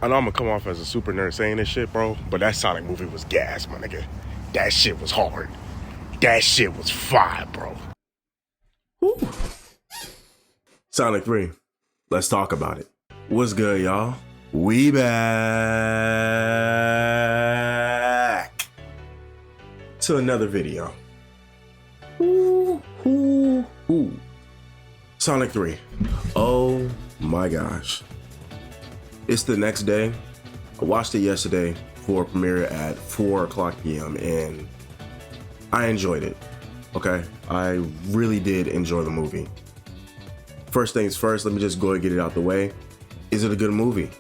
I know I'm gonna come off as a super nerd saying this shit, bro, but that Sonic movie was gas, my nigga. That shit was hard. That shit was fire, bro. Woo. Sonic 3. Let's talk about it. What's good, y'all? We back to another video. Sonic 3. Oh my gosh. It's the next day. I watched it yesterday for a premiere at 4:00 p.m. and I enjoyed it. Okay, I really did enjoy the movie. First things first, let me just go and get it out the way. Is it a good movie?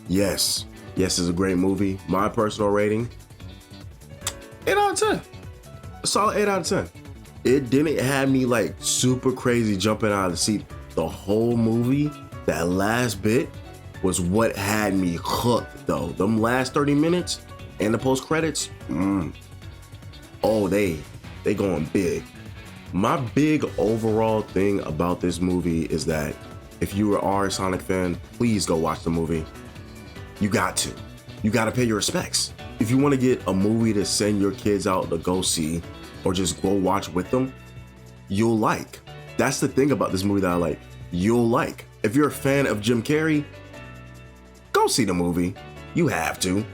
Yes. Yes, it's a great movie. My personal rating, 8 out of 10. A solid 8 out of 10. It didn't have me like super crazy jumping out of the seat the whole movie. That last bit was what had me hooked though. Them last 30 minutes and the post credits, oh, they going big. My big overall thing about this movie is that if you are a Sonic fan, please go watch the movie. You got to pay your respects. If you want to get a movie to send your kids out to go see or just go watch with them, you'll like. That's the thing about this movie that I like. You'll like. If you're a fan of Jim Carrey, go see the movie. You have to.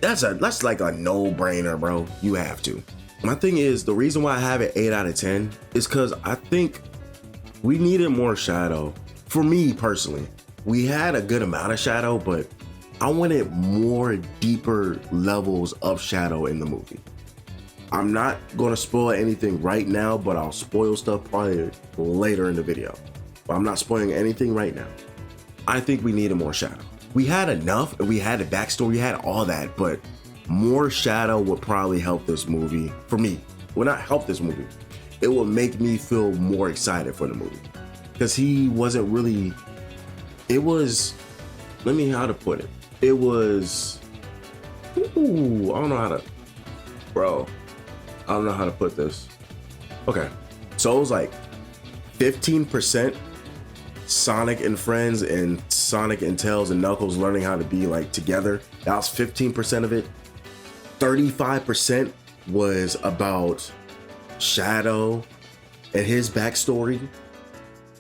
That's like a no-brainer, bro. You have to. My thing is, the reason why I have it 8 out of 10 is because I think we needed more Shadow. For me personally, we had a good amount of Shadow, but I wanted more deeper levels of Shadow in the movie. I'm not gonna spoil anything right now, but I'll spoil stuff probably later in the video. But I'm not spoiling anything right now. I think we needed more Shadow. We had enough, and we had a backstory, we had all that, but more Shadow would probably help this movie, for me. Would not help this movie. It would make me feel more excited for the movie. Because he wasn't really, it was, how to put it? It was, I don't know how to put this. Okay, so it was like 15% Sonic and friends and Sonic and Tails and Knuckles learning how to be like together. That was 15% of it. 35% was about Shadow and his backstory.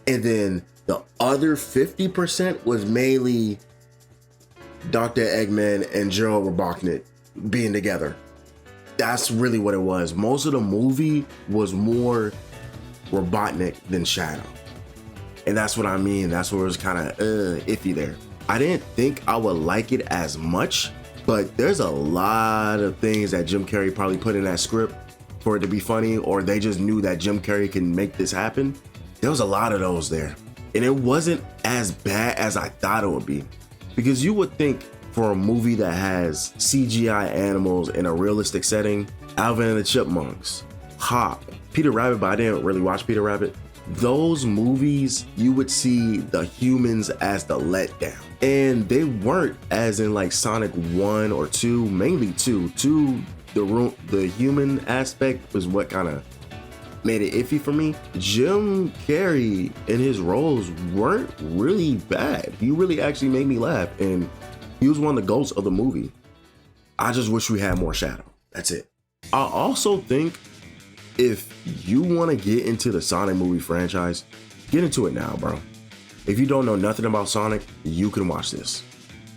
And then the other 50% was mainly Dr. Eggman and Gerald Robotnik being together. That's really what it was. Most of the movie was more Robotnik than Shadow. And that's what I mean. That's where it was kind of iffy there. I didn't think I would like it as much, but there's a lot of things that Jim Carrey probably put in that script for it to be funny, or they just knew that Jim Carrey can make this happen. There was a lot of those there. And it wasn't as bad as I thought it would be. Because you would think for a movie that has CGI animals in a realistic setting, Alvin and the Chipmunks, Hop, Peter Rabbit, but I didn't really watch Peter Rabbit. Those movies, you would see the humans as the letdown. And they weren't as in like Sonic 1 or 2, mainly 2. 2, the human aspect was what kind of made it iffy for me. Jim Carrey and his roles weren't really bad. He really actually made me laugh, and he was one of the goats of the movie. I just wish we had more Shadow. That's it. I also think if you want to get into the Sonic movie franchise, get into it now, bro. If you don't know nothing about Sonic, you can watch this.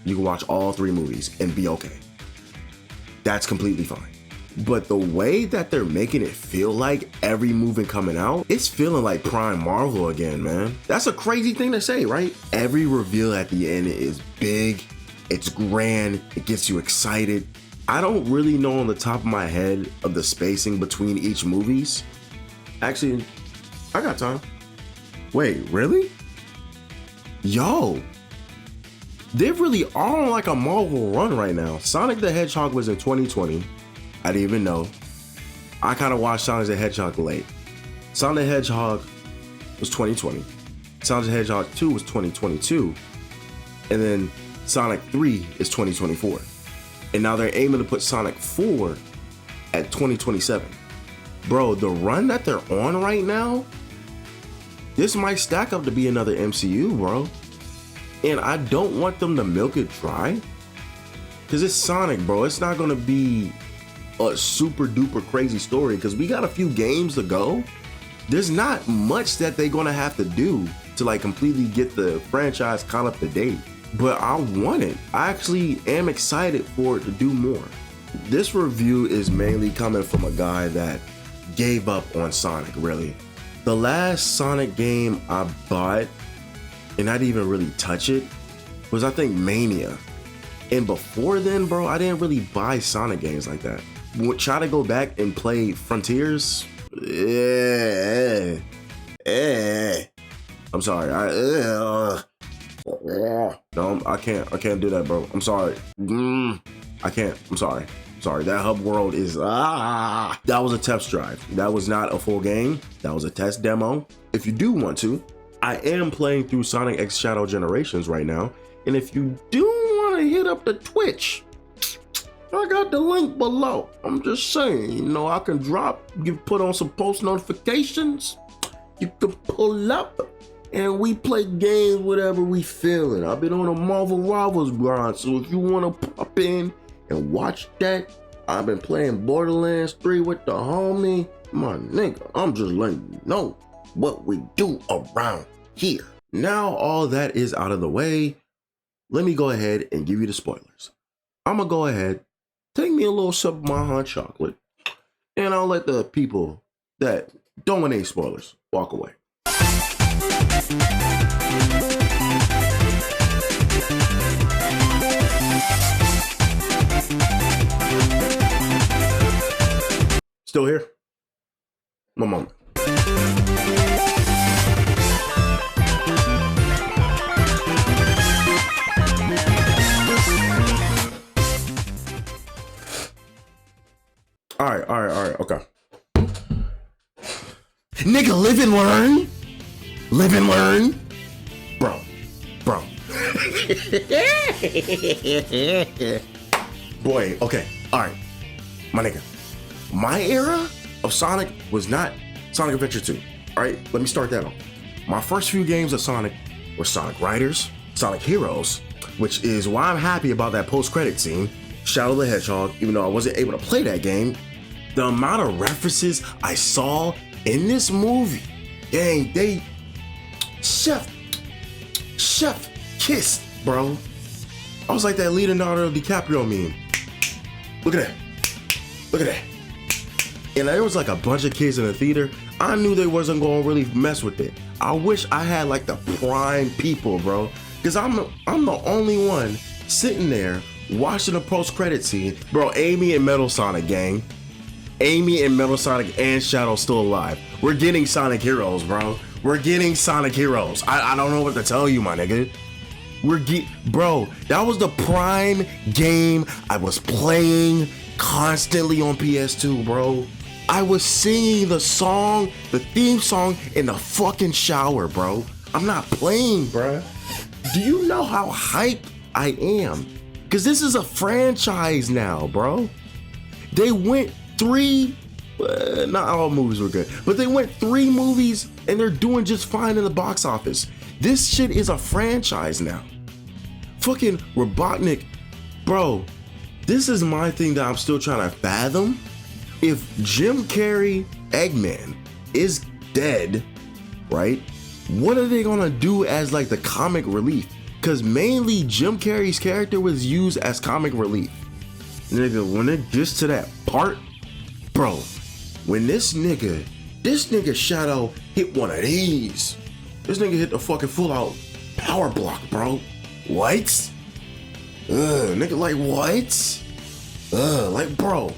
You can watch all 3 movies and be okay. That's completely fine. But the way that they're making it feel like every movie coming out, it's feeling like Prime Marvel again, man. That's a crazy thing to say, right? Every reveal at the end is big, it's grand, it gets you excited. I don't really know on the top of my head of the spacing between each movies. Actually, I got time. Wait, really? Yo, they really are on like a Marvel run right now. Sonic the Hedgehog was in 2020. I didn't even know. I kind of watched Sonic the Hedgehog late. Sonic the Hedgehog was 2020. Sonic the Hedgehog 2 was 2022. And then Sonic 3 is 2024. And now they're aiming to put Sonic 4 at 2027. Bro, the run that they're on right now, this might stack up to be another MCU, bro. And I don't want them to milk it dry. Cause it's Sonic, bro. It's not gonna be a super duper crazy story because we got a few games to go. There's not much that they're gonna have to do to like completely get the franchise caught up to date. But I want it. I actually am excited for it to do more. This review is mainly coming from a guy that gave up on Sonic, really. The last Sonic game I bought, and I didn't even really touch it, was I think Mania. And before then, bro, I didn't really buy Sonic games like that. Try to go back and play Frontiers. I'm sorry. No, I can't do that, bro. I'm sorry. I can't. I'm sorry. That hub world is that was a test drive. That was not a full game. That was a test demo. If you do want to, I am playing through Sonic X Shadow Generations right now. And if you do want to hit up the Twitch, I got the link below. I'm just saying, you know, I can you put on some post notifications. You can pull up and we play games whatever we feeling. I've been on a Marvel Rivals grind, so if you want to pop in and watch that, I've been playing Borderlands 3 with the homie. My nigga, I'm just letting you know what we do around here. Now all that is out of the way, let me go ahead and give you the spoilers. I'm gonna go ahead, take me a little sip of my hot chocolate, and I'll let the people that don't want any spoilers walk away. Still here? One moment. All right, okay. Nigga, live and learn. Live and learn. Bro. Boy, okay, all right. My nigga, my era of Sonic was not Sonic Adventure 2. All right, let me start that off. My first few games of Sonic were Sonic Riders, Sonic Heroes, which is why I'm happy about that post-credit scene, Shadow the Hedgehog, even though I wasn't able to play that game. The amount of references I saw in this movie, dang, they chef kissed, bro. I was like that Leonardo DiCaprio meme. Look at that. And there was like a bunch of kids in the theater. I knew they wasn't gonna really mess with it. I wish I had like the prime people, bro, because I'm the only one sitting there watching the post-credit scene. Bro, Amy and Metal Sonic, gang. Amy and Metal Sonic and Shadow still alive. We're getting Sonic Heroes, bro. We're getting Sonic Heroes. I don't know what to tell you, my nigga. Bro, that was the prime game I was playing constantly on PS2, bro. I was singing the theme song in the fucking shower, bro. I'm not playing, bro. Do you know how hyped I am? Because this is a franchise now, bro. They went not all movies were good, but they went 3 movies and they're doing just fine in the box office. This shit is a franchise now. Fucking Robotnik, bro, this is my thing that I'm still trying to fathom. If Jim Carrey Eggman is dead, right? What are they gonna do as like the comic relief? Because mainly Jim Carrey's character was used as comic relief. Nigga, when it gets to that part, bro, when this nigga Shadow hit one of these, this nigga hit the fucking full out power block, bro. What? Nigga, like what? Like, bro.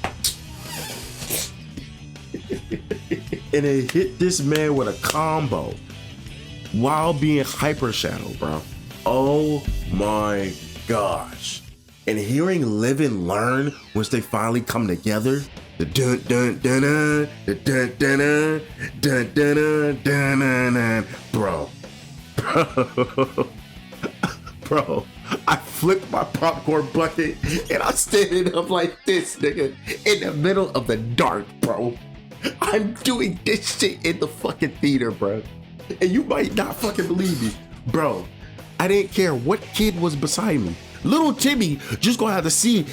And it hit this man with a combo while being Hyper Shadow, bro. Oh my gosh. And hearing Live and Learn once they finally come together, the dun dun dun dun, the dun dun dun dun dun dun dun, bro. Bro, I flipped my popcorn bucket and I standing up like this, nigga, in the middle of the dark, bro. I'm doing this shit in the fucking theater, bro. And you might not fucking believe me, bro. I didn't care what kid was beside me. Little Timmy just gonna have to see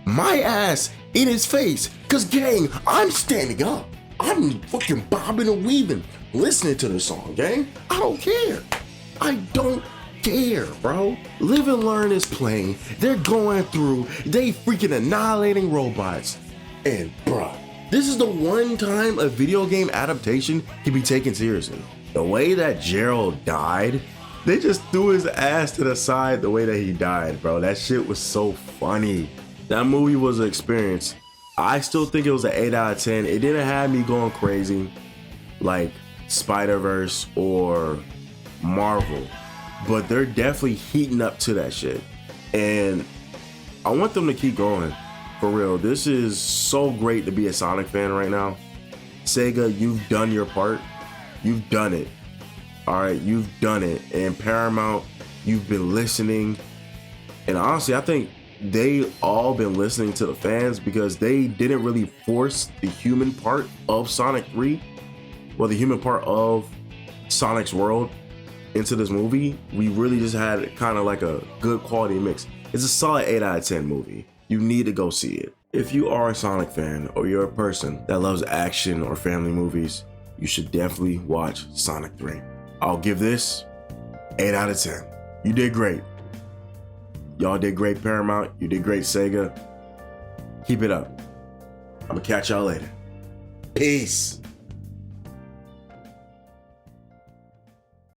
my ass in his face. Cause gang, I'm standing up. I'm fucking bobbing and weaving, listening to the song, gang. I don't care. I don't care, bro. Live and Learn is playing. They're going through, they freaking annihilating robots. And bruh, this is the one time a video game adaptation can be taken seriously. The way that Gerald died, they just threw his ass to the side the way that he died, bro. That shit was so funny. That movie was an experience. I still think it was an 8 out of 10. It didn't have me going crazy like Spider-Verse or Marvel, but they're definitely heating up to that shit. And I want them to keep going. For real, this is so great to be a Sonic fan right now. Sega, you've done your part. You've done it. All right, you've done it. And Paramount, you've been listening. And honestly, I think they all been listening to the fans because they didn't really force the human part of Sonic 3, well, the human part of Sonic's world into this movie. We really just had kind of like a good quality mix. It's a solid 8 out of 10 movie. You need to go see it. If you are a Sonic fan or you're a person that loves action or family movies, you should definitely watch Sonic 3. I'll give this 8 out of 10. You did great. Y'all did great, Paramount. You did great, Sega. Keep it up. I'm gonna catch y'all later. Peace.